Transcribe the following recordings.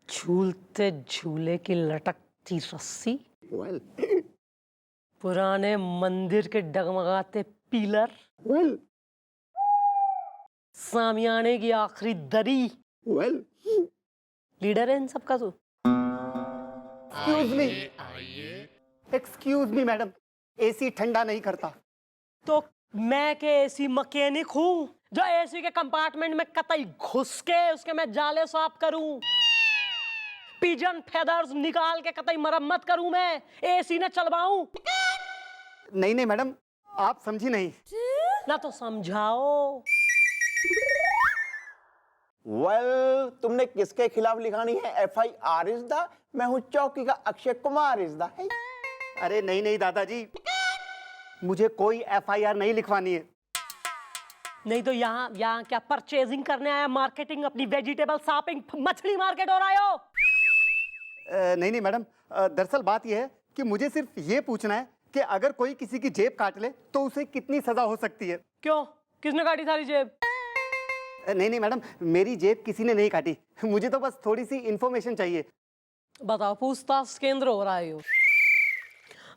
झूलते झूले की लटकती रस्सी, पुराने मंदिर के डगमगाते पिलर, सामियाने की आखिरी दरी, लीडर है इन सबका तू। एक्सक्यूज मी मैडम, एसी ठंडा नहीं करता। तो मैं के एसी मैकेनिक हूँ जो एसी के कंपार्टमेंट में कतई घुस के उसके मैं जाले साफ करूं, पिजन फेदर्स निकाल के कतई मरम्मत करूं, मैं एसी न चलवाऊं? नहीं नहीं मैडम, आप समझी नहीं। ना तो समझाओ। तुमने किसके खिलाफ लिखानी है FIR इस दा? मैं हूँ चौकी का अक्षय कुमार इस दा। अरे नहीं नहीं दादाजी, मुझे कोई FIR नहीं लिखवानी है। नहीं तो यहाँ क्या परचेजिंग करने आया, मार्केटिंग, अपनी वेजिटेबल शॉपिंग, मछली मार्केट हो रहा हो? नहीं नहीं मैडम, दरअसल बात यह है कि मुझे सिर्फ ये पूछना है कि अगर कोई किसी की जेब काट ले तो उसे कितनी सजा हो सकती है। क्यों, किसने काटी थारी जेब? नहीं नहीं मैडम, मेरी जेब किसी ने नहीं काटी, मुझे तो बस थोड़ी सी इंफॉर्मेशन चाहिए। बताओ, पूछताछ केंद्र हो रहा है यो।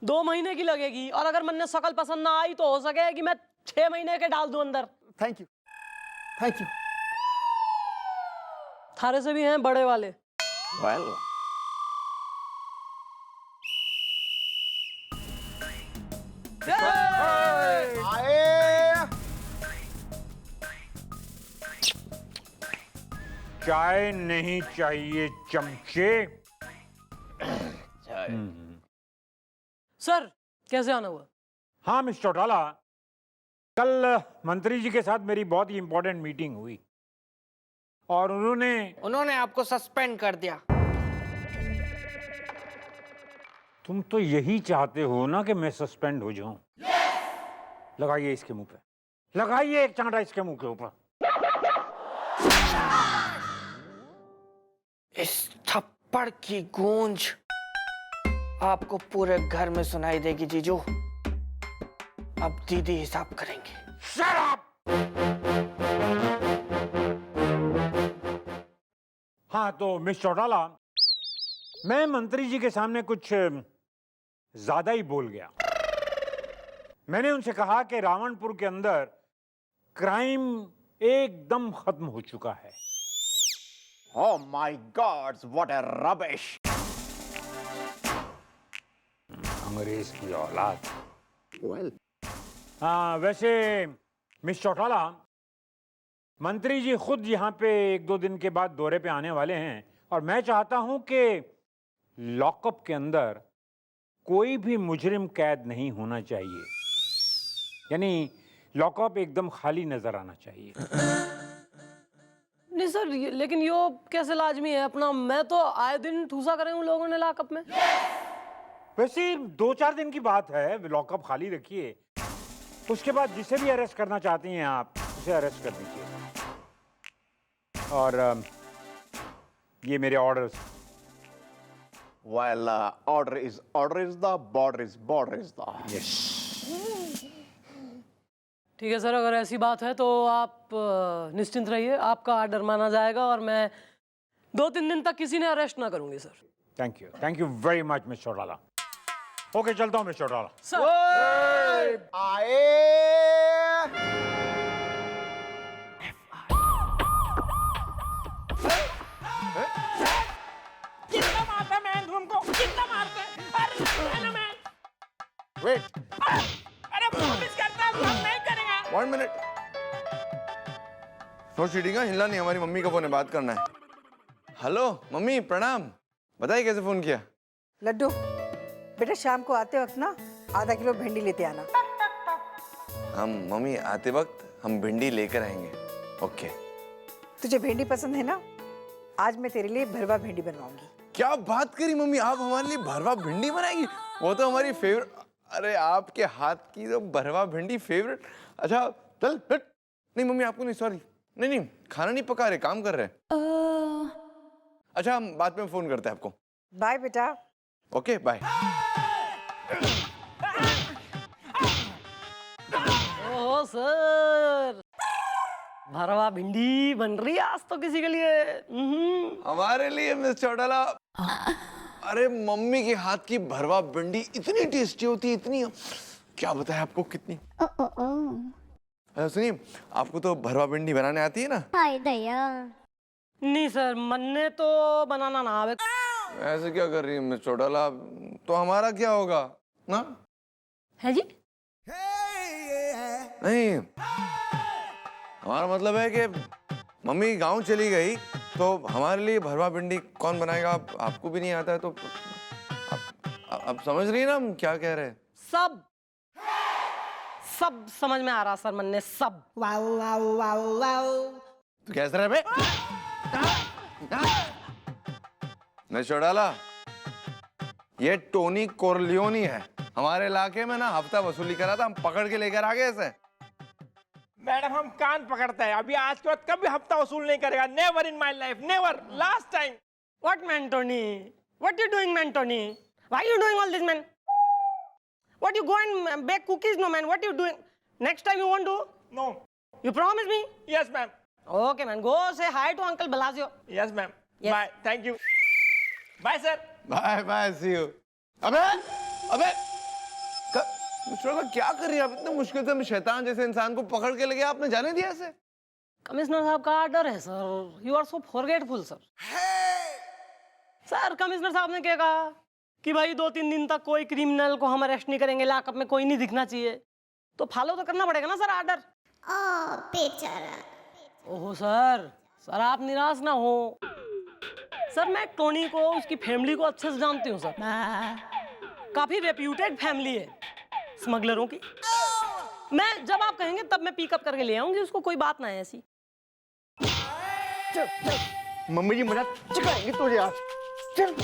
2 महीने की लगेगी, और अगर मन ने शकल पसंद ना आई तो हो सके कि मैं 6 महीने के डाल दूं अंदर। Thank you thank you. थारे से भी हैं बड़े वाले। चाय नहीं चाहिए चमचे। सर, कैसे आना हुआ? हाँ मिस्टर चौटाला, कल मंत्री जी के साथ मेरी बहुत ही इंपॉर्टेंट मीटिंग हुई और उन्होंने आपको सस्पेंड कर दिया। तुम तो यही चाहते हो ना कि मैं सस्पेंड हो जाऊं। लगाइए इसके मुंह पे, लगाइए एक चांटा इसके मुंह के ऊपर। इस थप्पड़ की गूंज आपको पूरे घर में सुनाई देगी जीजू। अब दीदी हिसाब करेंगे। Shut up! हाँ तो मिस चौटाला, मैं मंत्री जी के सामने कुछ ज्यादा ही बोल गया। मैंने उनसे कहा कि रावणपुर के अंदर क्राइम एकदम खत्म हो चुका है। Oh my God, what a rubbish! अंग्रेज की औलाद। Well, हाँ वैसे मिस चौटाला, मंत्री जी खुद यहाँ पे 1-2 दिन के बाद दौरे पे आने वाले हैं और मैं चाहता हूं कि लॉकअप के अंदर कोई भी मुजरिम कैद नहीं होना चाहिए, यानी लॉकअप एकदम खाली नजर आना चाहिए। नहीं सर, लेकिन यो कैसे लाजमी है अपना? मैं तो आए दिन ठूसा करे हूँ लोगों ने लॉकअप में। वैसे 2-4 दिन की बात है, लॉकअप खाली रखिए, उसके बाद जिसे भी अरेस्ट करना चाहती हैं आप उसे अरेस्ट कर दीजिए। और ये मेरे orders. well, order is the, border is the. Yes. ठीक है सर, अगर ऐसी बात है तो आप निश्चिंत रहिए, आपका आर्डर माना जाएगा और मैं 2-3 दिन तक किसी ने अरेस्ट ना करूंगी sir. Thank you very much miss Chautala. Okay, चलता हूँ मिस चौटाला। सर कितना मारता मैं तुमको, कितना मारता? अरे मैं Wait, अरे पुलिस करता है, हम नहीं करेंगे। 1 मिनट। नो चीटिंग, हिलना नहीं, हमारी मम्मी का फोन है, बात करना है। हेलो मम्मी, प्रणाम। बताइए कैसे फोन किया? लड्डू, बेटा शाम को आते वक्त ना आधा किलो भिंडी लेते आना। हम मम्मी आते वक्त हम भिंडी लेकर आएंगे। ओके। तुझे भिंडी पसंद है ना? आज मैं तेरे लिए भरवा भिंडी बनवाऊंगी। क्या बात करी मम्मी, आप हमारे लिए भरवा भिंडी बनाएगी? वो तो हमारी फेवरेट। अरे आपके हाथ की तो भरवा भिंडी फेवरेट। अच्छा चल हट। नहीं मम्मी आपको नहीं, सॉरी। नहीं खाना नहीं पका रहे, काम कर रहे हैं। अच्छा हम बाद में फोन करते हैं आपको। बाय बेटा। Okay bye. ओह सर, भरवा भिंडी बन रही है आज तो किसी के लिए। हमारे लिए मिस चौटाला। अरे मम्मी के हाथ की भरवा भिंडी इतनी टेस्टी होती है, इतनी, क्या बताया आपको कितनी। अच्छा सुनिए, आपको तो भरवा भिंडी बनाने आती है ना? हाय दया। नहीं सर, मन्ने तो बनाना ना आवे। ऐसे क्या कर रही है मिस चौटाला? तो हमारा क्या होगा ना? है जी? नहीं, हमारा मतलब है कि मम्मी गांव चली गई तो हमारे लिए भरवा भिंडी कौन बनाएगा? आपको भी नहीं आता है तो आप समझ रही है ना हम क्या कह रहे हैं? सब समझ में आ रहा सर, मन्ने सब। तो कैसे रहे बे? मैं चौटाला, ये टोनी कोरलियोनी है। हमारे इलाके में ना हफ्ता वसूली करा था, हम पकड़ के लेकर आ गए ऐसे। मैडम हम कान पकड़ते हैं, अभी आज के बाद कभी हफ्ता वसूल नहीं करेगा। Never in my life, never, last time. What man Tony? What you doing man Tony? Why you doing all this man? What you go and bake cookies no man? What you doing? Next time you won't do? No. You promise me? Yes ma'am. Okay man, go say hi to Uncle Blasio. Yes ma'am. Yes. Bye, thank you. Bye sir. Bye bye, see you. अबे चौटाला क्या कर रही है आप? इतने मुश्किल से हम शैतान जैसे इंसान को पकड़ के लगे, आपने जाने दिया ऐसे? कमिश्नर साहब का ऑर्डर है sir. You are so forgetful sir. Sir commissioner साहब ने क्या कहा कि भाई 2-3 दिन तक कोई क्रिमिनल को हम अरेस्ट नहीं करेंगे, लॉकअप में कोई नहीं दिखना चाहिए। तो फॉलो तो करना पड़ेगा ना सर ऑर्डर। ओ बेचारा। ओहो सर, सर आप निराश ना हो। सर मैं टोनी को, उसकी फैमिली को अच्छे से जानती हूँ सर। काफी रेप्यूटेड फैमिली है स्मगलरों की। मैं जब आप कहेंगे तब मैं पिकअप करके ले आऊंगी उसको, कोई बात ना है ऐसी। मम्मी जी मुझे चिकाएंगे तुझे आज। चल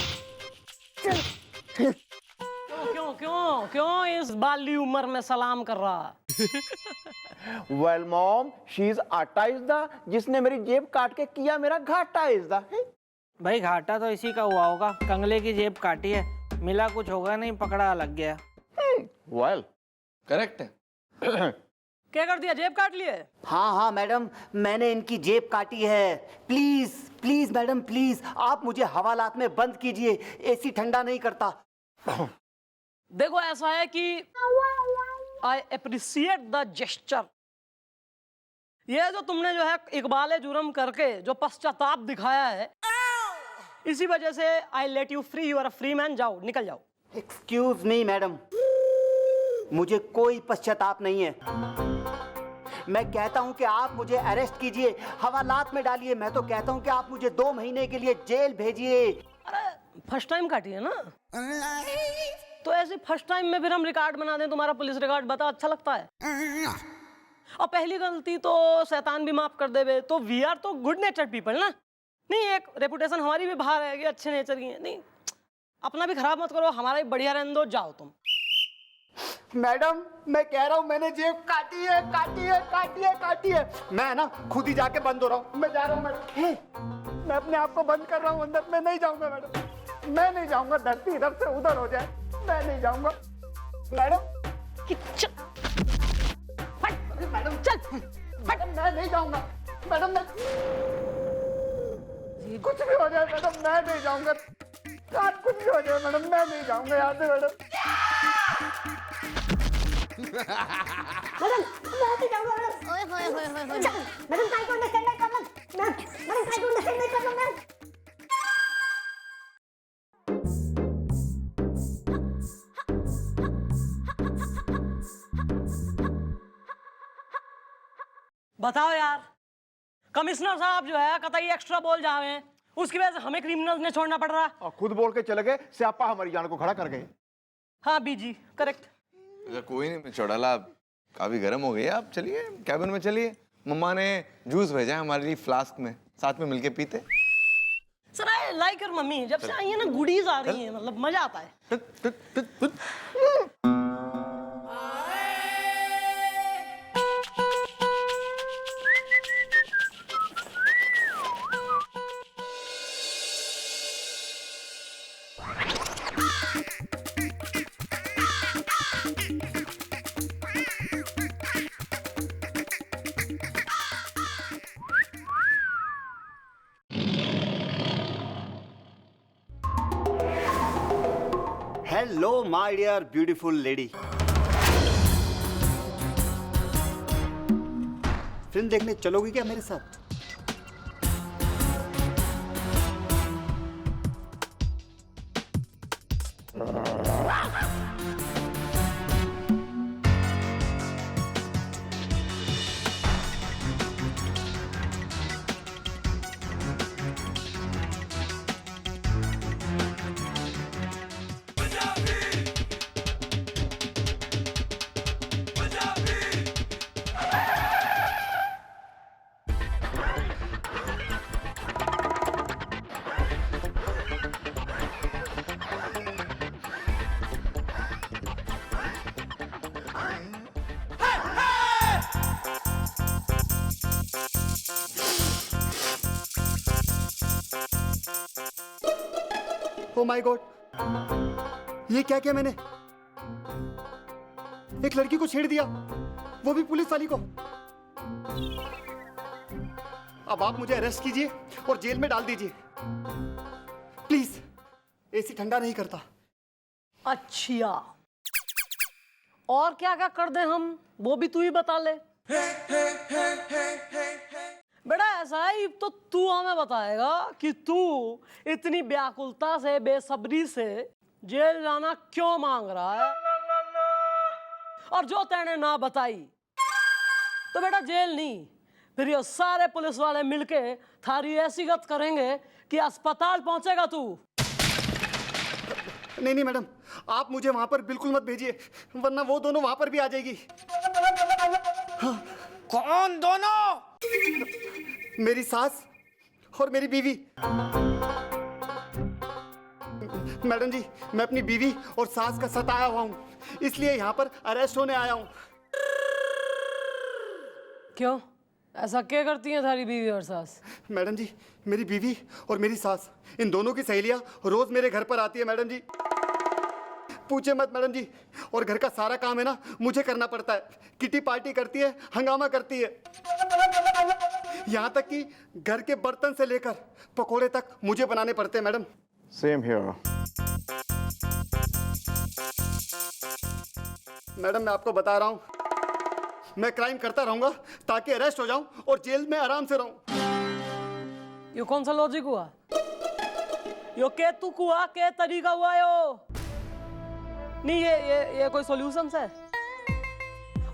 चल। क्यों क्यों क्यों इस बाली उम्र में सलाम कर रहा? वेल मॉम, शी इज आटा इज द, जिसने मेरी जेब काट के किया मेरा घाटा इज द। भाई घाटा तो इसी का हुआ होगा, कंगले की जेब काटी है, मिला कुछ होगा नहीं, पकड़ा लग गया। वेल करेक्ट है। क्या कर दिया, जेब काट लिए? हाँ मैडम, मैंने इनकी जेब काटी है। प्लीज प्लीज मैडम प्लीज, आप मुझे हवालात में बंद कीजिए, एसी ठंडा नहीं करता। देखो ऐसा है कि आई अप्रिशिएट द जेस्चर। ये जो तुमने जो है इकबाल जुर्म करके जो पश्चाताप दिखाया है, इसी वजह से I let you free. You are a free man, जाओ निकल जाओ। एक्सक्यूज मी मैडम, मुझे कोई पश्चाताप नहीं है। मैं कहता हूं कि आप मुझे अरेस्ट कीजिए, हवालात में डालिए। मैं तो कहता हूं कि आप मुझे 2 महीने के लिए जेल भेजिए। अरे फर्स्ट टाइम काटी है ना, तो ऐसे फर्स्ट टाइम में फिर हम रिकॉर्ड बना दें, तुम्हारा पुलिस रिकॉर्ड बता, अच्छा लगता है। और पहली गलती तो शैतान भी माफ कर देवे, तो वी आर तो गुड नेचर पीपल ना। नहीं, एक रेपुटेशन हमारी भी बाहर है कि अच्छे नेचर की है। नहीं, अपना भी खराब मत करो, हमारा भी बढ़िया रहने दो, जाओ तुम। मैडम मैं कह रहा हूं, मैंने जेब काटी है काटी है काटी है काटी है। मैं ना खुद ही जाके बंद हो रहा हूं। मैं जा रहा हूं मैडम, मैं अपने आप को बंद कर रहा हूं अंदर। मैं नहीं जाऊंगा मैडम, मैं नहीं जाऊंगा। धरती इधर से उधर हो जाए, मैं नहीं जाऊंगा मैडम। मैडम चल, मैडम मैं नहीं जाऊंगा मैडम। मैं कुछ भी हो जाए मैडम, मैं नहीं जाऊंगा। कुछ भी हो जाए मैडम, मैं नहीं जाऊंगा यहाँ से मैडम। ओए होए होए होए होए। मैडम काय को अंडरस्टैंड नहीं कर लो। मैडम काय को अंडरस्टैंड नहीं कर लो मैम। बताओ यार, कमिश्नर साहब जो है कतई एक्स्ट्रा बोल जा रहे हैं, उसकी वजह से हमें क्रिमिनल्स ने छोड़ना पड़ रहा है। और खुद बोल के चले गए, स्यापा हमारी जान को खड़ा कर गए। हाँ बीजी, करेक्ट। अच्छा कोई नहीं चौटाला, काफी गर्म हो गई आप, चलिए कैबिन में चलिए। मम्मा ने जूस भेजा है हमारे लिए फ्लास्क में, साथ में मिलके पीते। Sir I like your mummy, जब से आई है ना गुडीज आ रही हैं, मतलब मजा आता है। Hello my dear beautiful lady. Film देखने चलोगी क्या मेरे साथ? ओ माय गॉड, ये क्या किया मैंने? एक लड़की को छेड़ दिया, वो भी पुलिस वाली को। अब आप मुझे अरेस्ट कीजिए और जेल में डाल दीजिए प्लीज। एसी ठंडा नहीं करता। अच्छा, और क्या क्या कर दे हम, वो भी तू ही बता ले। बेटा ऐसा है, तो तू हमें बताएगा कि तू इतनी व्याकुलता से, बेसब्री से जेल जाना क्यों मांग रहा है, और जो तेने ना बताई तो बेटा जेल नहीं, फिर ये सारे पुलिस वाले मिलके थारी ऐसी गत करेंगे कि अस्पताल पहुंचेगा तू। नहीं नहीं मैडम, आप मुझे वहां पर बिल्कुल मत भेजिए, वरना वो दोनों वहां पर भी आ जाएगी। कौन दोनों? मेरी सास और मेरी बीवी। मैडम जी, मैं अपनी बीवी और सास का सताया हुआ हूँ, इसलिए यहाँ पर अरेस्ट होने आया हूँ। क्यों, ऐसा क्या करती हैं थारी बीवी और सास? मैडम जी, मेरी बीवी और मेरी सास, इन दोनों की सहेलियां रोज मेरे घर पर आती है मैडम जी। पूछे मत मैडम जी, और घर का सारा काम है ना मुझे करना पड़ता है। किटी पार्टी करती है, हंगामा करती है, यहाँ तक कि घर के बर्तन से लेकर पकोड़े तक मुझे बनाने पड़ते हैं मैडम। Same here. मैडम मैं आपको बता रहा हूँ, मैं क्राइम करता रहूंगा ताकि अरेस्ट हो जाऊं और जेल में आराम से रहूं। यो कौन सा लॉजिक हुआ? यो के तू हुआ, के तरीका हुआ यो? नहीं ये कोई सॉल्यूशन है?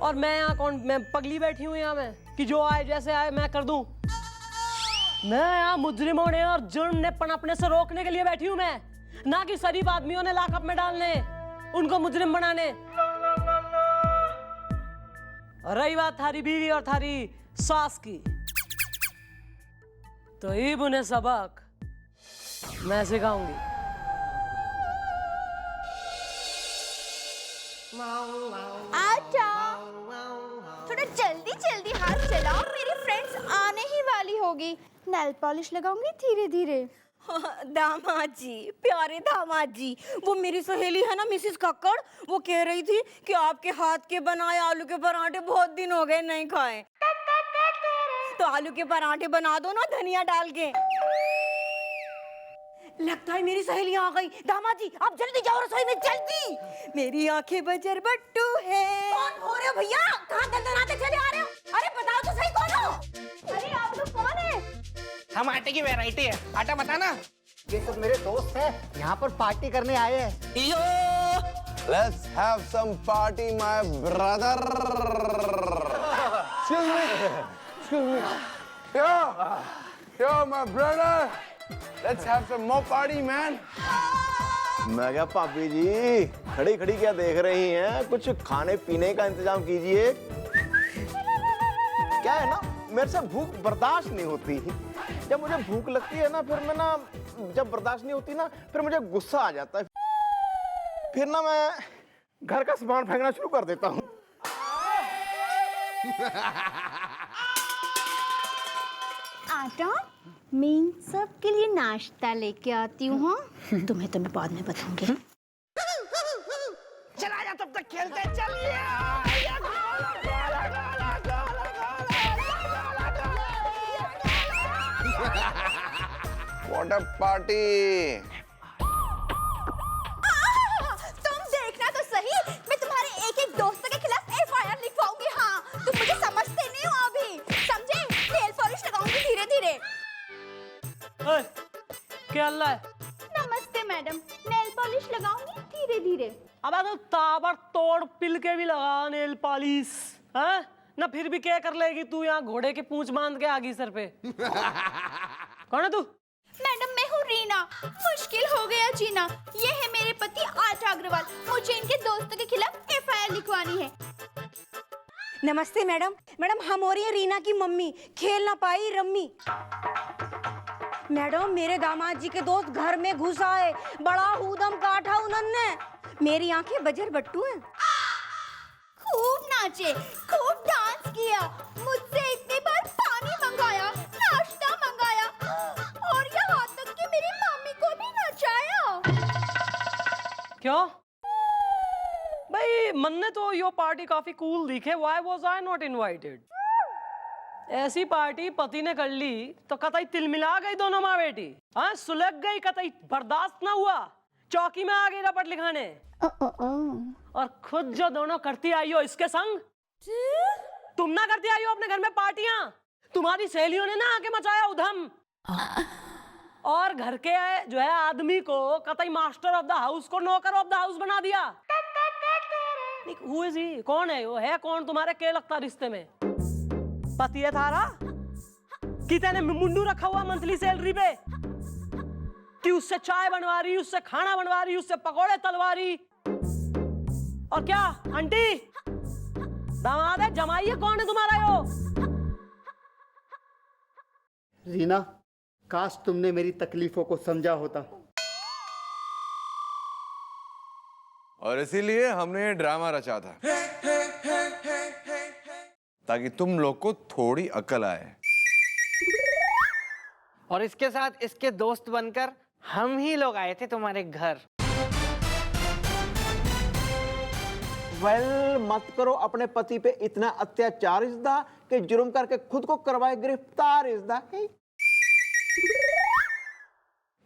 और मैं यहाँ कौन, मैं पगली बैठी हूँ यहाँ में कि जो आए जैसे आए मैं कर दूं? मैं यहाँ मुजरिमों ने और जुर्म ने पनपने से रोकने के लिए बैठी हूँ मैं, ना कि शरीफ आदमियों ने लॉकअप में डालने, उनको मुजरिम बनाने। और रही बात थारी बीवी और थारी सास की, तो ईब उन्हें सबक मैं सिखाऊंगी। आजा, थोड़ा जल्दी जल्दी हाथ चलाओ, मेरी फ्रेंड्स आने ही वाली होगी। नेल पॉलिश लगाऊंगी धीरे धीरे। दामाद जी, प्यारे दामाद जी, वो मेरी सहेली है ना मिसेस कक्कड़, वो कह रही थी कि आपके हाथ के बनाए आलू के पराठे बहुत दिन हो गए नहीं खाए, तो आलू के पराठे बना दो ना धनिया डाल के। लगता है मेरी सहेली आ गई। दामाद जी आप जल्दी जाओ रसोई में, जल्दी। मेरी आंखें बजर बट्टू है। कौन हो रहे हो भैया? कहाँ दंदनाते चले आ रहे हो? अरे बताओ तो सही कौन हो? अरे आप लोग कौन है? हम आटे की वैरायटी है, आटा बताना। ये सब मेरे दोस्त हैं, यहाँ पर पार्टी करने आए हैं। यो Let's have some party, my brother. Excuse me. Yo, my brother. Let's have some more party, man. मैं क्या भाभी जी खड़ी खड़ी क्या देख रही हैं, कुछ खाने पीने का इंतजाम कीजिए। क्या है ना, मेरे से भूख बर्दाश्त नहीं होती। जब मुझे भूख लगती है ना, फिर मैं ना, जब बर्दाश्त नहीं होती ना, फिर मुझे गुस्सा आ जाता है। फिर ना मैं घर का सामान फेंकना शुरू कर देता हूँ। आटा, मैं इन सब के लिए नाश्ता लेके आती हूँ। हाँ, तुम्हें तो मैं बाद में बताऊंगी। चला जा, तब तक खेलते चलिए। What a party. तुम देखना तो सही, मैं तुम्हारे एक एक दोस्त के खिलाफ FIR लिखवाऊंगी। हाँ, तुम मुझे समझते नहीं हो अभी, समझे? नेल पॉलिश लगाऊंगी धीरे धीरे। क्या अल्लाह है? नमस्ते मैडम, नेल पॉलिश लगाऊंगी धीरे धीरे। अब तो ताबड़तोड़ पिल के भी लगा नेल पॉलिश, हैं? ना फिर भी क्या कर लेगी तू यहाँ घोड़े की पूंछ बांध के आगी सर पे? कौन है तू? मैडम मैं हूँ रीना। मुश्किल हो गया जीना। ये है मेरे पति आटा अग्रवाल। मुझे इनके दोस्तों के खिलाफ FIR लिखवानी है। नमस्ते मैडम। मैडम हम हो रही है रीना की मम्मी, खेल ना पाई रम्मी। मैडम मेरे दामाद जी के दोस्त घर में घुस आए, बड़ा ऊधम काटा उन्होंने। मेरी आंखें बजर बट्टू हैं। खूब नाचे, खूब डांस किया, मुझसे इतनी बार पानी मंगाया, नाश्ता मंगाया और यहाँ तक कि मेरी मम्मी को भी नचाया। क्यों भाई? मन ने तो यो पार्टी काफी कूल दिखे। Why was I not invited? ऐसी पार्टी पति ने कर ली तो कतई तिलमिला गई दोनों माँ बेटी। हाँ, सुलग गई, कतई बर्दाश्त ना हुआ, चौकी में आ गई रपट लिखाने। और खुद जो दोनों करती आई हो इसके संग, तुम ना करती आई हो अपने घर में पार्टियां? तुम्हारी सहेलियों ने ना आके मचाया उधम। और घर के जो है आदमी को कतई मास्टर ऑफ द हाउस को नौकर ऑफ द हाउस बना दिया। Who is he? कौन है वो? है कौन तुम्हारे? के लगता रिश्ते में? पति है थारा कि तेने मुंडू रखा हुआ मंथली सैलरी पे, कि उससे चाय बनवा रही, उससे खाना बनवा रही, उससे पकोड़े तलवा रही। और क्या आंटी दामाद है, जमाई है, कौन है तुम्हारा यो? रीना, काश तुमने मेरी तकलीफों को समझा होता। और इसीलिए हमने ये ड्रामा रचा था, ताकि तुम लोग को थोड़ी अकल आए। और इसके साथ इसके दोस्त बनकर हम ही लोग आए थे तुम्हारे घर। वेल, मत करो अपने पति पे इतना अत्याचार इज़दा कि जुर्म करके खुद को करवाए गिरफ्तार इज़दा।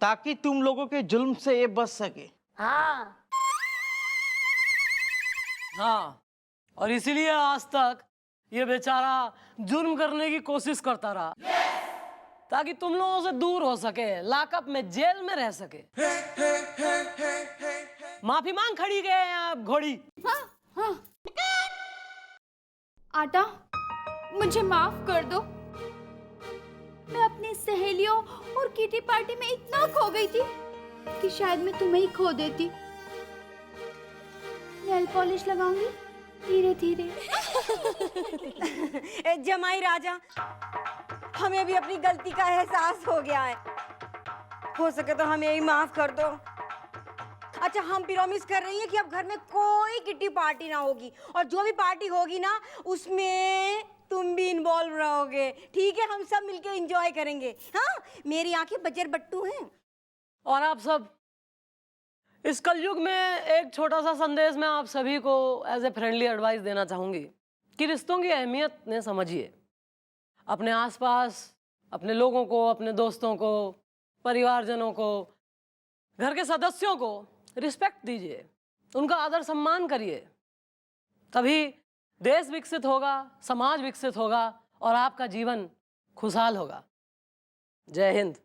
ताकि तुम लोगों के जुल्म से ये बच सके। हाँ, और इसीलिए आज तक ये बेचारा जुर्म करने की कोशिश करता रहा, ताकि तुम लोगों से दूर हो सके, लॉकअप में, जेल में रह सके। माफी मांग खड़ी गए आप घोड़ी। हाँ। आटा, मुझे माफ कर दो। मैं अपनी सहेलियों और किटी पार्टी में इतना खो गई थी कि शायद मैं तुम्हें ही खो देती। नेल पॉलिश लगाऊंगी धीरे धीरे। जमाई राजा, हमें भी अपनी गलती का एहसास हो गया है। हो सके तो हमें ही माफ कर दो। अच्छा, हम प्रॉमिस कर रही हैं कि अब घर में कोई किट्टी पार्टी ना होगी, और जो भी पार्टी होगी ना उसमें तुम भी इन्वॉल्व रहोगे। ठीक है, हम सब मिलके एंजॉय करेंगे। हाँ, मेरी आंखें बजर बट्टू हैं। और आप सब इस कलयुग में एक छोटा सा संदेश मैं आप सभी को एज ए फ्रेंडली एडवाइस देना चाहूंगी कि रिश्तों की अहमियत ने समझिए। अपने आसपास अपने लोगों को, अपने दोस्तों को, परिवारजनों को, घर के सदस्यों को रिस्पेक्ट दीजिए, उनका आदर सम्मान करिए। तभी देश विकसित होगा, समाज विकसित होगा और आपका जीवन खुशहाल होगा। जय हिंद।